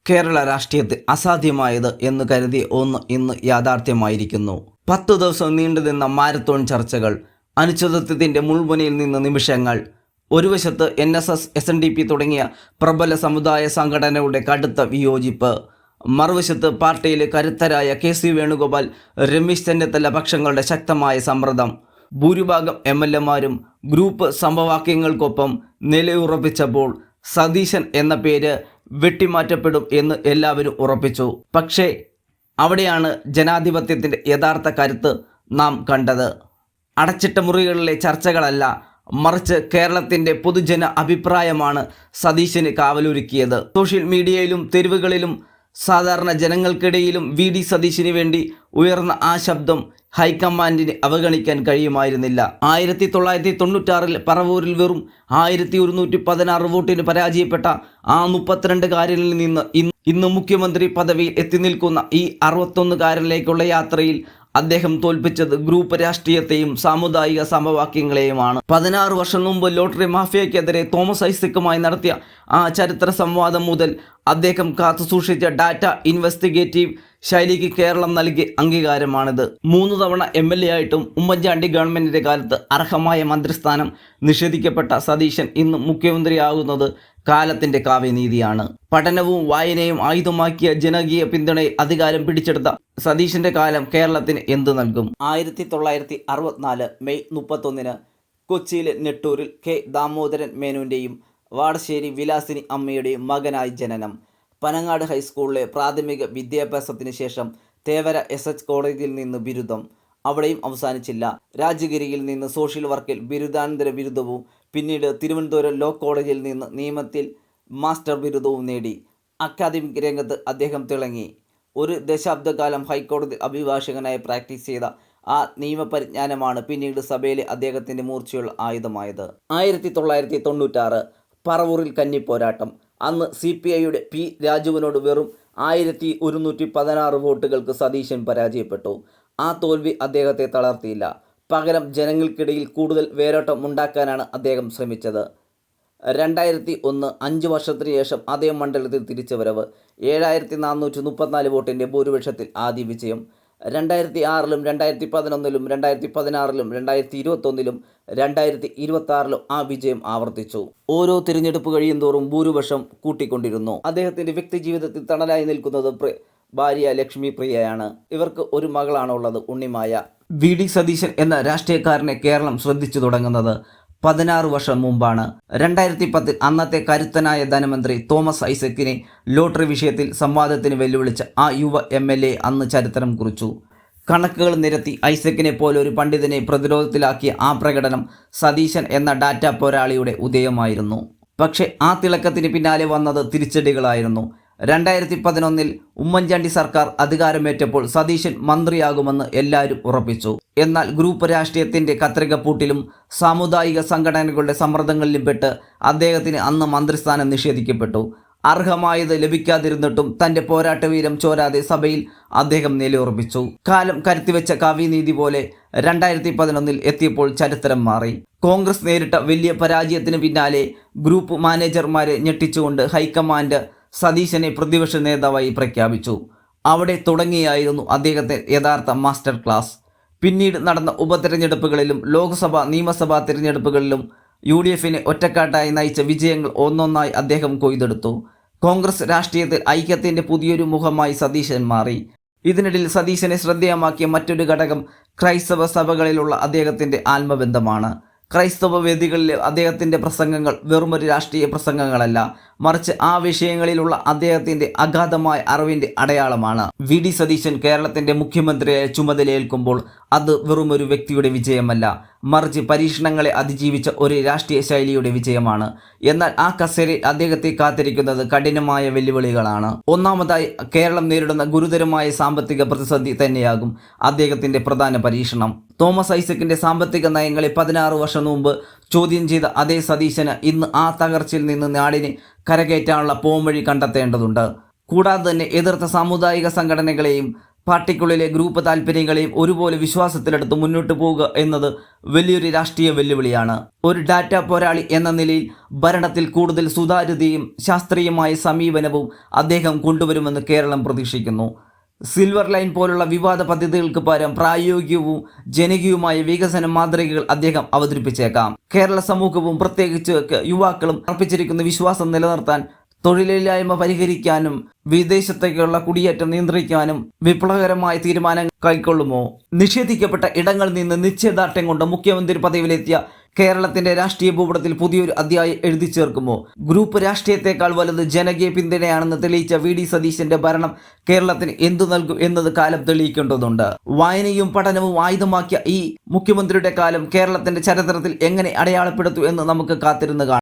കേരള രാഷ്ട്രീയത്തിൽ അസാധ്യമായത് എന്ന് കരുതിയ ഒന്ന് ഇന്ന് യാഥാർത്ഥ്യമായിരിക്കുന്നു. 10 ദിവസം നീണ്ടുനിന്ന മാരത്തോൺ ചർച്ചകൾ, അനിശ്ചിതത്വത്തിൻ്റെ മുൾമുനയിൽ നിന്ന് നിമിഷങ്ങൾ. ഒരു വശത്ത് NSS, SNDP തുടങ്ങിയ പ്രബല സമുദായ സംഘടനകളുടെ കടുത്ത വിയോജിപ്പ്, മറുവശത്ത് പാർട്ടിയിലെ കരുത്തരായ KC വേണുഗോപാൽ, രമേശ് ചെന്നിത്തല പക്ഷങ്ങളുടെ ശക്തമായ സമ്മർദ്ദം. ഭൂരിഭാഗം MLA-മാരും ഗ്രൂപ്പ് സമവാക്യങ്ങൾക്കൊപ്പം നിലയുറപ്പിച്ചപ്പോൾ സതീശൻ എന്ന പേര് വെട്ടിമാറ്റപ്പെടും എന്ന് എല്ലാവരും ഉറപ്പിച്ചു. പക്ഷേ അവിടെയാണ് ജനാധിപത്യത്തിൻ്റെ യഥാർത്ഥ കരുത്ത് നാം കണ്ടത്. അടച്ചിട്ട മുറികളിലെ ചർച്ചകളല്ല, മറിച്ച് കേരളത്തിൻ്റെ പൊതുജന അഭിപ്രായമാണ് സതീശന് കാവലൊരുക്കിയത്. സോഷ്യൽ മീഡിയയിലും തെരുവുകളിലും സാധാരണ ജനങ്ങൾക്കിടയിലും VD സതീശന് വേണ്ടി ഉയർന്ന ആ ശബ്ദം ഹൈക്കമാൻഡിന് അവഗണിക്കാൻ കഴിയുമായിരുന്നില്ല. 1996 പറവൂരിൽ വെറും 1116 വോട്ടിന് പരാജയപ്പെട്ട ആ 32-കാരനിൽ നിന്ന് ഇന്ന് മുഖ്യമന്ത്രി പദവിയിൽ എത്തി നിൽക്കുന്ന ഈ 61-കാരനിലേക്കുള്ള യാത്രയിൽ അദ്ദേഹം തോൽപ്പിച്ചത് ഗ്രൂപ്പ് രാഷ്ട്രീയത്തെയും സാമുദായിക സമവാക്യങ്ങളെയുമാണ്. 16 വർഷം മുമ്പ് ലോട്ടറി മാഫിയയ്ക്കെതിരെ തോമസ് ഐസക്കുമായി നടത്തിയ ആ ചരിത്ര സംവാദം മുതൽ അദ്ദേഹം കാത്തുസൂക്ഷിച്ച ഡാറ്റ ഇൻവെസ്റ്റിഗേറ്റീവ് ശൈലിക്ക് കേരളം നൽകിയ അംഗീകാരമാണിത്. 3 തവണ MLA ആയിട്ടും ഉമ്മൻചാണ്ടി ഗവൺമെൻറ്റിൻ്റെ കാലത്ത് അർഹമായ മന്ത്രിസ്ഥാനം നിഷേധിക്കപ്പെട്ട സതീശൻ ഇന്ന് മുഖ്യമന്ത്രിയാകുന്നത് കാലത്തിൻ്റെ കാവ്യനീതിയാണ്. പഠനവും വായനയും ആയുധമാക്കിയ ജനകീയ പിന്തുണയിൽ അധികാരം പിടിച്ചെടുത്ത സതീശൻ്റെ കാലം കേരളത്തിന് എന്തു നൽകും? 1964 മെയ് 31 കൊച്ചിയിലെ നെട്ടൂരിൽ K. ദാമോദരൻ മേനോൻ്റെയും വാടശ്ശേരി വിലാസിനി അമ്മയുടെയും മകനായി ജനനം. പനങ്ങാട് ഹൈസ്കൂളിലെ പ്രാഥമിക വിദ്യാഭ്യാസത്തിന് ശേഷം തേവര SH കോളേജിൽ നിന്ന് ബിരുദം. അവിടെയും അവസാനിച്ചില്ല. രാജഗിരിയിൽ നിന്ന് സോഷ്യൽ വർക്കിൽ ബിരുദാനന്തര ബിരുദവും പിന്നീട് തിരുവനന്തപുരം ലോ കോളേജിൽ നിന്ന് നിയമത്തിൽ മാസ്റ്റർ ബിരുദവും നേടി. അക്കാദമിക് രംഗത്ത് അദ്ദേഹം തിളങ്ങി. ഒരു ദശാബ്ദകാലം ഹൈക്കോടതി അഭിഭാഷകനായി പ്രാക്ടീസ് ചെയ്ത ആ നിയമപരിജ്ഞാനമാണ് പിന്നീട് സഭയിലെ അദ്ദേഹത്തിൻ്റെ മൂർച്ചയുള്ള ആയുധമായത്. 1996 പറവൂരിൽ കന്നിപ്പോരാട്ടം. അന്ന് CPIയുടെ P. രാജുവിനോട് വെറും 1116 വോട്ടുകൾക്ക് സതീശൻ പരാജയപ്പെട്ടു. ആ തോൽവി അദ്ദേഹത്തെ തളർത്തിയില്ല. പകരം ജനങ്ങൾക്കിടയിൽ കൂടുതൽ വേരോട്ടം ഉണ്ടാക്കാനാണ് അദ്ദേഹം ശ്രമിച്ചത്. 2001 5 വർഷത്തിന് ശേഷം അതേ മണ്ഡലത്തിൽ തിരിച്ചുവരവ്. 7434 വോട്ടിൻ്റെ ഭൂരിപക്ഷത്തിൽ ആദ്യ വിജയം. 2006-ലും 2011-ലും 2016-ലും 2021-ലും 2026-ലും ആ വിജയം ആവർത്തിച്ചു. ഓരോ തിരഞ്ഞെടുപ്പ് കഴിയും തോറും ഭൂരിപക്ഷം കൂട്ടിക്കൊണ്ടിരുന്നു. അദ്ദേഹത്തിൻ്റെ വ്യക്തിജീവിതത്തിൽ തണലായി നിൽക്കുന്നത് ഭാര്യ ലക്ഷ്മി പ്രിയയാണ്. ഇവർക്ക് ഒരു മകളാണുള്ളത്, ഉണ്ണിമായ. VD സതീശൻ എന്ന രാഷ്ട്രീയക്കാരനെ കേരളം ശ്രദ്ധിച്ചു തുടങ്ങുന്നത് 16 വർഷം മുമ്പാണ്. 2010 അന്നത്തെ കരുത്തനായ ധനമന്ത്രി തോമസ് ഐസക്കിനെ ലോട്ടറി വിഷയത്തിൽ സംവാദത്തിന് വെല്ലുവിളിച്ച ആ യുവ MLA അന്ന് ചരിത്രം കുറിച്ചു. കണക്കുകൾ നിരത്തി ഐസക്കിനെ പോലെ ഒരു പണ്ഡിതനെ പ്രതിരോധത്തിലാക്കിയ ആ പ്രകടനം സതീശൻ എന്ന ഡാറ്റ പോരാളിയുടെ ഉദയമായിരുന്നു. പക്ഷേ ആ തിളക്കത്തിന് പിന്നാലെ വന്നത് തിരിച്ചടികളായിരുന്നു. 2011 ഉമ്മൻചാണ്ടി സർക്കാർ അധികാരമേറ്റപ്പോൾ സതീശൻ മന്ത്രിയാകുമെന്ന് എല്ലാവരും ഉറപ്പിച്ചു. എന്നാൽ ഗ്രൂപ്പ് രാഷ്ട്രീയത്തിൻ്റെ കത്രികപ്പൂട്ടിലും സാമുദായിക സംഘടനകളുടെ സമ്മർദ്ദങ്ങളിലും പെട്ട് അദ്ദേഹത്തിന് അന്ന് മന്ത്രിസ്ഥാനം നിഷേധിക്കപ്പെട്ടു. അർഹമായത് ലഭിക്കാതിരുന്നിട്ടും തൻ്റെ പോരാട്ടവീരം ചോരാതെ സഭയിൽ അദ്ദേഹം നിലയുറപ്പിച്ചു. കാലം കരുത്തിവെച്ച കാവ്യനീതി പോലെ 2011 എത്തിയപ്പോൾ ചരിത്രം മാറി. കോൺഗ്രസ് നേരിട്ട വലിയ പരാജയത്തിന് പിന്നാലെ ഗ്രൂപ്പ് മാനേജർമാരെ ഞെട്ടിച്ചുകൊണ്ട് ഹൈക്കമാൻഡ് സതീശനെ പ്രതിപക്ഷ നേതാവായി പ്രഖ്യാപിച്ചു. അവിടെ തുടങ്ങിയായിരുന്നു അദ്ദേഹത്തെ യഥാർത്ഥ മാസ്റ്റർ ക്ലാസ്. പിന്നീട് നടന്ന ഉപതെരഞ്ഞെടുപ്പുകളിലും ലോക്സഭ നിയമസഭാ തിരഞ്ഞെടുപ്പുകളിലും UDFനെ ഒറ്റക്കാട്ടായി നയിച്ച വിജയങ്ങൾ ഒന്നൊന്നായി അദ്ദേഹം കൊയ്തെടുത്തു. കോൺഗ്രസ് രാഷ്ട്രീയത്തിൽ ഐക്യത്തിൻ്റെ പുതിയൊരു മുഖമായി സതീശൻ മാറി. ഇതിനിടയിൽ സതീശനെ ശ്രദ്ധേയമാക്കിയ മറ്റൊരു ഘടകം ക്രൈസ്തവ സഭകളിലുള്ള അദ്ദേഹത്തിൻ്റെ ആത്മബന്ധമാണ്. ക്രൈസ്തവ വേദികളിലെ അദ്ദേഹത്തിൻ്റെ പ്രസംഗങ്ങൾ വെറുമൊരു രാഷ്ട്രീയ പ്രസംഗങ്ങളല്ല, മറിച്ച് ആ വിഷയങ്ങളിലുള്ള അദ്ദേഹത്തിൻ്റെ അഗാധമായ അറിവിൻ്റെ അടയാളമാണ്. VD സതീശൻ കേരളത്തിൻ്റെ മുഖ്യമന്ത്രിയായി ചുമതലയേൽക്കുമ്പോൾ അത് വെറുമൊരു വ്യക്തിയുടെ വിജയമല്ല, മറിച്ച് പരീക്ഷണങ്ങളെ അതിജീവിച്ച ഒരു രാഷ്ട്രീയ ശൈലിയുടെ വിജയമാണ്. എന്നാൽ ആ കസേരയിൽ അദ്ദേഹത്തെ കാത്തിരിക്കുന്നത് കഠിനമായ വെല്ലുവിളികളാണ്. ഒന്നാമതായി കേരളം നേരിടുന്ന ഗുരുതരമായ സാമ്പത്തിക പ്രതിസന്ധി തന്നെയാകും അദ്ദേഹത്തിൻ്റെ പ്രധാന പരീക്ഷണം. തോമസ് ഐസക്കിൻ്റെ സാമ്പത്തിക നയങ്ങളെ 16 വർഷം മുമ്പ് ചോദ്യം ചെയ്ത അതേ സതീശന് ഇന്ന് ആ തകർച്ചയിൽ നിന്ന് നാടിനെ കരകയറ്റാനുള്ള പോംവഴി കണ്ടെത്തേണ്ടതുണ്ട്. കൂടാതെ തന്നെ എതിർത്ത സാമുദായിക സംഘടനകളെയും പാർട്ടിക്കുള്ളിലെ ഗ്രൂപ്പ് താല്പര്യങ്ങളെയും ഒരുപോലെ വിശ്വാസത്തിലെടുത്ത് മുന്നോട്ട് പോവുക എന്നത് വലിയൊരു രാഷ്ട്രീയ വെല്ലുവിളിയാണ്. ഒരു ഡാറ്റ പോരാളി എന്ന നിലയിൽ ഭരണത്തിൽ കൂടുതൽ സുതാര്യതയും ശാസ്ത്രീയമായ സമീപനവും അദ്ദേഹം കൊണ്ടുവരുമെന്ന് കേരളം പ്രതീക്ഷിക്കുന്നു. സിൽവർ ലൈൻ പോലുള്ള വിവാദ പദ്ധതികൾക്ക് പകരം പ്രായോഗികവും ജനകീയവുമായ വികസന മാതൃകകൾ അദ്ദേഹം അവതരിപ്പിച്ചേക്കാം. കേരള സമൂഹവും പ്രത്യേകിച്ച് യുവാക്കളും അർപ്പിച്ചിരിക്കുന്ന വിശ്വാസം നിലനിർത്താൻ, തൊഴിലില്ലായ്മ പരിഹരിക്കാനും വിദേശത്തേക്കുള്ള കുടിയേറ്റം നിയന്ത്രിക്കാനും വിപ്ലവകരമായ തീരുമാനം കൈക്കൊള്ളുമോ? നിഷേധിക്കപ്പെട്ട ഇടങ്ങളിൽ നിന്ന് നിശ്ചയദാർഢ്യം കൊണ്ട് മുഖ്യമന്ത്രി പദവിയിലെത്തിയ കേരളത്തിന്റെ രാഷ്ട്രീയ ഭൂപടത്തിൽ പുതിയൊരു അധ്യായം എഴുതി ചേർക്കുമോ? ഗ്രൂപ്പ് രാഷ്ട്രീയത്തെക്കാൾ വലുത് ജനകീയ പിന്തുണയാണെന്ന് തെളിയിച്ച വി.ഡി. സതീശന്റെ ഭരണം കേരളത്തിന് എന്തു നൽകും എന്നത് കാലം തെളിയിക്കേണ്ടതുണ്ട്. വായനയും പഠനവും ആയുധമാക്കിയ ഈ മുഖ്യമന്ത്രിയുടെ കാലം കേരളത്തിന്റെ ചരിത്രത്തിൽ എങ്ങനെ അടയാളപ്പെടുത്തു എന്ന് നമുക്ക് കാത്തിരുന്ന് കാണാം.